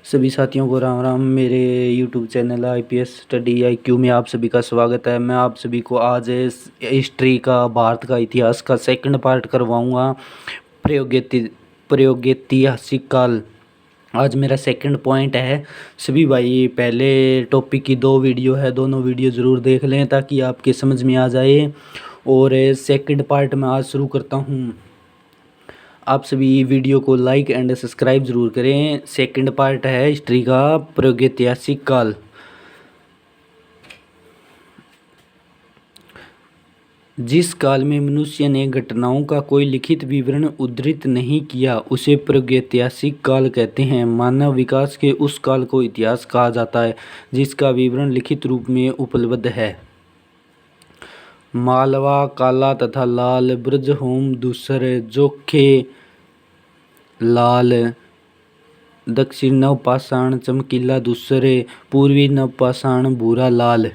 सभी साथियों को राम राम। मेरे YouTube channel IPS study IQ में आप सभी का स्वागत है। मैं आप सभी को आज हिस्ट्री का, भारत का इतिहास का सेकंड पार्ट करवाऊंगा। प्रागैतिहासिक काल आज मेरा सेकंड पॉइंट है। सभी भाई पहले टॉपिक की 2 वीडियो है, दोनों वीडियो ज़रूर देख लें ताकि आपके समझ में आ जाए। और सेकंड पार्ट में आज शुरू करता हूँ। आप सभी वीडियो को लाइक एंड सब्सक्राइब जरूर करें। सेकंड पार्ट है हिस्ट्री का, प्रागैतिहासिक काल। जिस काल में मनुष्य ने घटनाओं का कोई लिखित विवरण उद्धृत नहीं किया उसे प्रागैतिहासिक काल कहते हैं। मानव विकास के उस काल को इतिहास कहा जाता है जिसका विवरण लिखित रूप में उपलब्ध है। मालवा, काला तथा लाल, ब्रजहोम, धूसर, जोखे लाल, दक्षिण नवपाषाण चमकीला धूसर, पूर्वी नवपाषाण भूरा लाल।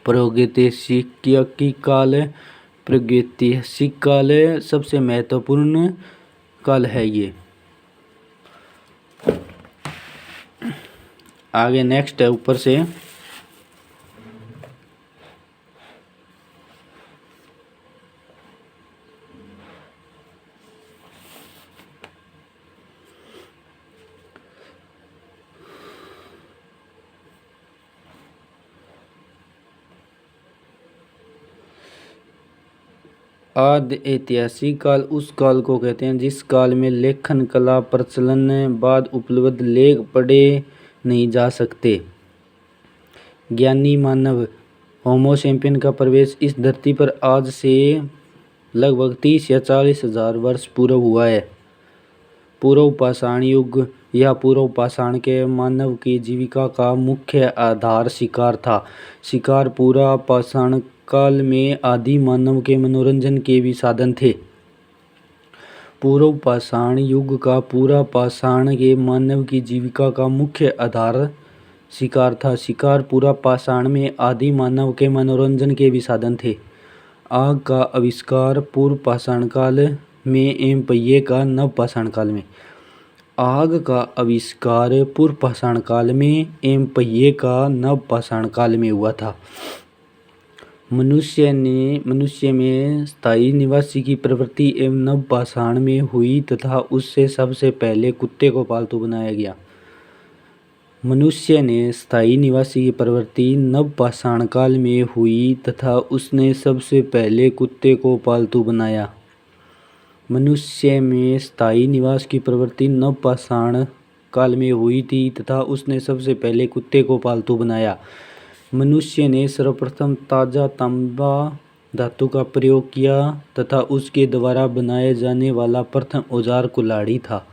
प्रागैतिहासिक काल सबसे महत्वपूर्ण काल है ये। आगे नेक्स्ट है ऊपर से। आदि ऐतिहासिक काल उस काल को कहते हैं जिस काल में लेखन कला प्रचलन बाद उपलब्ध लेख पढ़े नहीं जा सकते। ज्ञानी मानव होमो सैपियन का प्रवेश इस धरती पर आज से लगभग 30 या 40 हजार वर्ष पूर्व हुआ है। पूर्व पाषाण युग या पूर्व पाषाण के मानव की जीविका का मुख्य आधार शिकार था। शिकार पूरा पाषाण काल में आदि मानव के मनोरंजन के भी साधन थे। पूर्व पाषाण युग का पूरा पाषाण के मानव की जीविका का मुख्य आधार शिकार था। शिकार पूरा पाषाण में आदि मानव के मनोरंजन के भी साधन थे। आग का आविष्कार पूर्व पाषाण काल में एवं पहिए का नव पाषाण काल में। आग का आविष्कार पूर्व पाषाण काल में एवं पहिए का नव पाषाण काल में हुआ था। मनुष्य में स्थायी निवासी की प्रवृत्ति एवं नव पाषाण में हुई तथा उससे सबसे पहले कुत्ते को पालतू बनाया गया। मनुष्य ने स्थायी निवासी की प्रवृत्ति नव पाषाण काल में हुई तथा उसने सबसे पहले कुत्ते को पालतू बनाया। मनुष्य में स्थायी निवास की प्रवृत्ति नव पाषाण काल में हुई थी तथा उसने सबसे पहले कुत्ते को पालतू बनाया। मनुष्य ने सर्वप्रथम ताजा तांबा धातु का प्रयोग किया तथा उसके द्वारा बनाए जाने वाला प्रथम औजार कुल्हाड़ी था।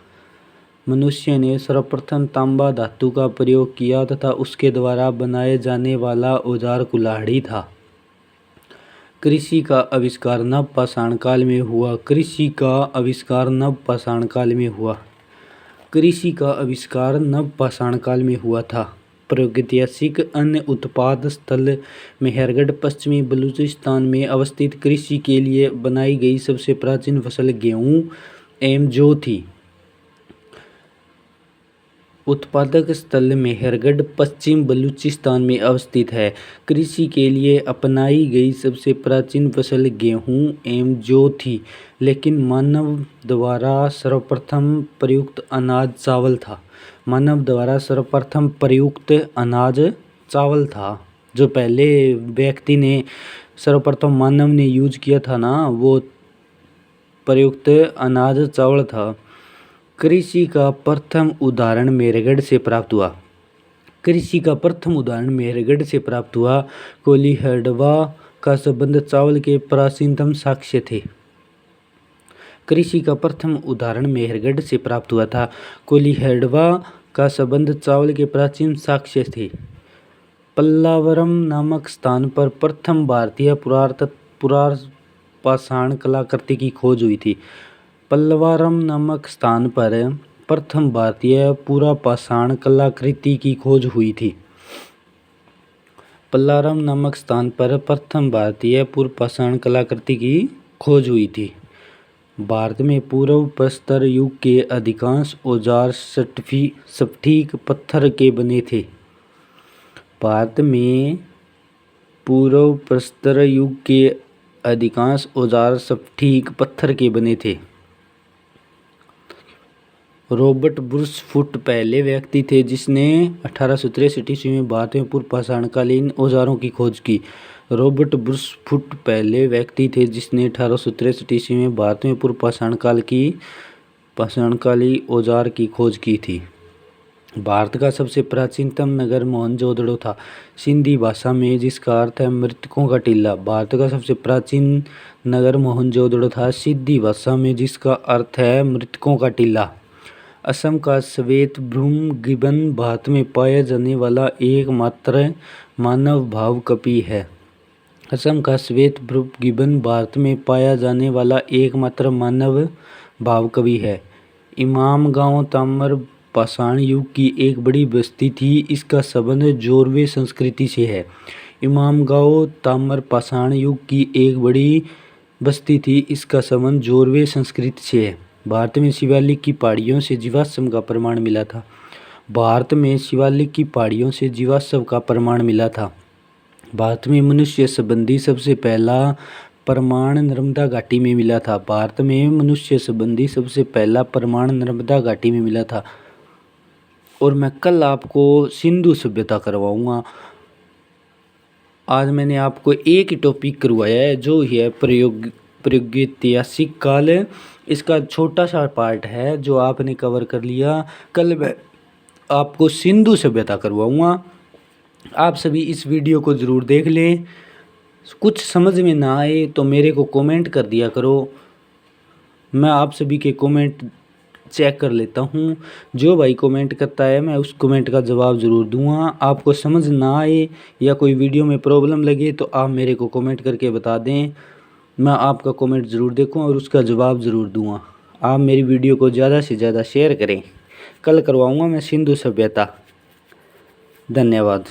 मनुष्य ने सर्वप्रथम तांबा धातु का प्रयोग किया तथा उसके द्वारा बनाए जाने वाला औजार कुल्हाड़ी था। कृषि का आविष्कार नव पाषाण काल में हुआ। कृषि का आविष्कार नव पाषाण काल में हुआ। कृषि का आविष्कार नव पाषाण काल में हुआ था। प्रागैतिहासिक अन्न उत्पाद स्थल मेहरगढ़ पश्चिमी बलूचिस्तान में अवस्थित कृषि के लिए बनाई गई सबसे प्राचीन फसल गेहूं एवं जौ थी। उत्पादक स्थल मेहरगढ़ पश्चिम बलूचिस्तान में अवस्थित है। कृषि के लिए अपनाई गई सबसे प्राचीन फसल गेहूं एवं जौ थी, लेकिन मानव द्वारा सर्वप्रथम प्रयुक्त अनाज चावल था। मानव द्वारा सर्वप्रथम प्रयुक्त अनाज चावल था। जो पहले व्यक्ति ने सर्वप्रथम मानव ने यूज किया था ना, वो प्रयुक्त अनाज चावल था। कृषि का प्रथम उदाहरण मेहरगढ़ से प्राप्त हुआ। कृषि का प्रथम उदाहरण मेहरगढ़ से प्राप्त हुआ। कोलीहड़वा का संबंध चावल के प्राचीनतम साक्ष्य थे। कृषि का प्रथम उदाहरण मेहरगढ़ से प्राप्त हुआ था। कोलीहड़वा का संबंध चावल के प्राचीन साक्ष्य थे। पल्लावरम नामक स्थान पर प्रथम भारतीय पुरापाषाण कलाकृति की खोज हुई थी। पल्लवारम नामक स्थान पर प्रथम भारतीय पुरापाषाण कलाकृति की खोज हुई थी। पल्लारम नामक स्थान पर प्रथम भारतीय पुरापाषाण कलाकृति की खोज हुई थी। भारत में पूर्व प्रस्तर युग के अधिकांश औजार स्फटिक पत्थर के बने थे। भारत में पूर्व प्रस्तर युग के अधिकांश औजार स्फटिक पत्थर के बने थे। रॉबर्ट ब्रूस फुट पहले व्यक्ति थे जिसने 1863 ईस्वी में भारत में पूर्व पाषाणकालीन औजारों की खोज की। रॉबर्ट ब्रूस फुट पहले व्यक्ति थे जिसने 1863 ईस्वी में भारत में पूर्व पाषाणकालीन औजार की खोज की थी। भारत का सबसे प्राचीनतम नगर मोहनजोदड़ो था, सिंधी भाषा में, जिसका अर्थ है मृतकों का टीला। भारत का सबसे प्राचीन नगर मोहनजोदड़ो था, सिंधी भाषा में, जिसका अर्थ है मृतकों का टीला। असम का श्वेतभ्रूम गिबन भारत में पाया जाने वाला एकमात्र मानव भाव कवि है। असम का श्वेतभ्रूम गिबन भारत में पाया जाने वाला एकमात्र मानव भाव कवि है। इमाम गांव ताम्र पाषाण युग की एक बड़ी बस्ती थी। इसका संबंध जोरवे संस्कृति से है। इमाम गांव ताम्र पाषाण युग की एक बड़ी बस्ती थी। इसका संबंध जोरवे संस्कृति से है। भारत में शिवालिक की पहाड़ियों से जीवाश्म का प्रमाण मिला था। भारत में शिवालिक की पहाड़ियों से जीवाश्म का प्रमाण मिला था। भारत में मनुष्य संबंधी सबसे पहला प्रमाण नर्मदा घाटी में मिला था। भारत में मनुष्य संबंधी सबसे पहला प्रमाण नर्मदा घाटी में मिला था। और मैं कल आपको सिंधु सभ्यता करवाऊंगा। आज मैंने आपको एक ही टॉपिक करवाया है, जो है प्रागैतिहासिक काल। इसका छोटा सा पार्ट है जो आपने कवर कर लिया। कल मैं आपको सिंधु सभ्यता करवाऊंगा। आप सभी इस वीडियो को ज़रूर देख लें। कुछ समझ में ना आए तो मेरे को कमेंट कर दिया करो। मैं आप सभी के कमेंट चेक कर लेता हूँ। जो भाई कमेंट करता है मैं उस कमेंट का जवाब ज़रूर दूंगा। आपको समझ ना आए या कोई वीडियो में प्रॉब्लम लगे तो आप मेरे को कमेंट करके बता दें। मैं आपका कमेंट ज़रूर देखूँ और उसका जवाब ज़रूर दूंगा। आप मेरी वीडियो को ज़्यादा से ज़्यादा शेयर करें। कल करवाऊँगा मैं सिंधु सभ्यता। धन्यवाद।